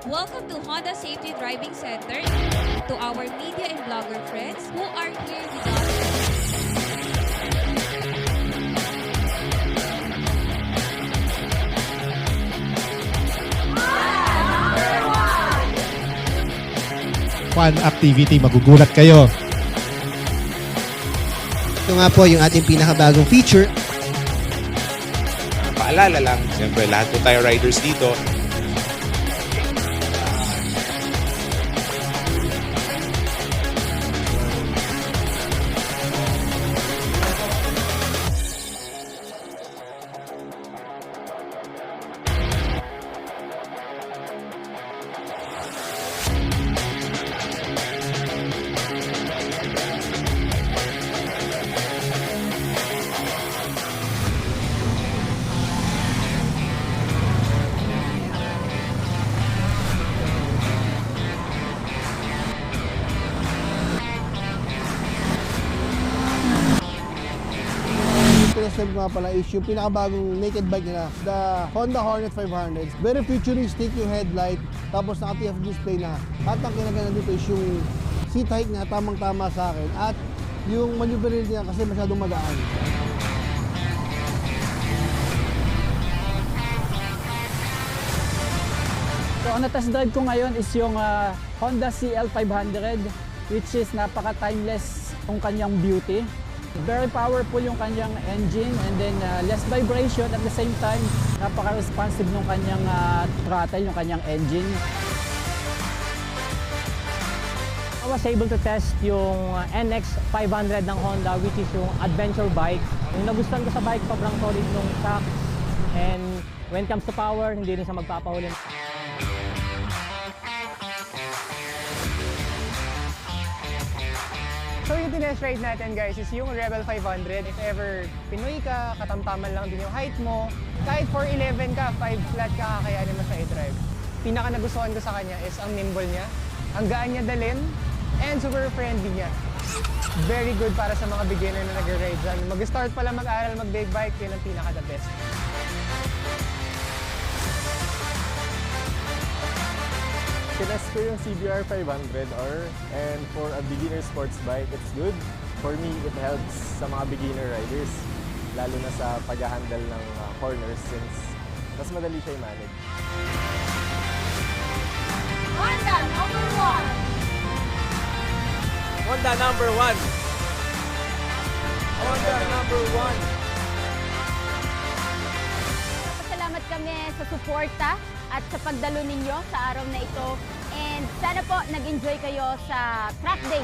Welcome to Honda Safety Driving Center, to our media and blogger friends who are here with us. Fun activity, magugulat kayo. Ito nga po yung ating pinakabagong feature. Paalala lang, siyempre lahat po tayo riders dito. Pinasab nga pala is yung pinakabagong naked bike nila, the Honda Hornet 500. Very futuristic yung headlight, tapos naka-TFT display na. At ang kinaganda dito is yung seat height nga, tamang-tama sa akin. At yung maneuverability niya kasi masyadong magaan. So ang na-test drive ko ngayon is yung Honda CL500, which is napaka-timeless yung kanyang beauty. Very powerful yung kanyang engine, and then less vibration at the same time napaka-responsive ng kanyang throttle, yung kanyang engine. I was able to test yung NX500 ng Honda, which is yung adventure bike. Yung nagustuhan ko sa bike, sobrang solid nung shock, and when it comes to power, hindi rin siya magpapahuli. So yung tinest ride natin guys is yung Rebel 500. If ever Pinoy ka, katamtaman lang din yung height mo, kahit 4'11 ka, 5 flat ka, kakayanin mo siya i-drive. Pinaka nagustuhan ko sa kanya is ang nimble niya, ang gaan niya dalhin, and super friendly niya. Very good para sa mga beginner na nag-ride dyan. Mag-start pala mag-aral mag-big bike, yun ang pinaka the best. Tinest ko yung CBR 500R, and for a beginner sports bike, it's good. For me, it helps sa mga beginner riders, lalo na sa pag-handle ng corners since mas madali siya i-manage. Honda number 1! Honda number 1! Honda number 1! Salamat kami sa suporta at sa pagdalo ninyo sa araw na ito. And sana po nag-enjoy kayo sa track day.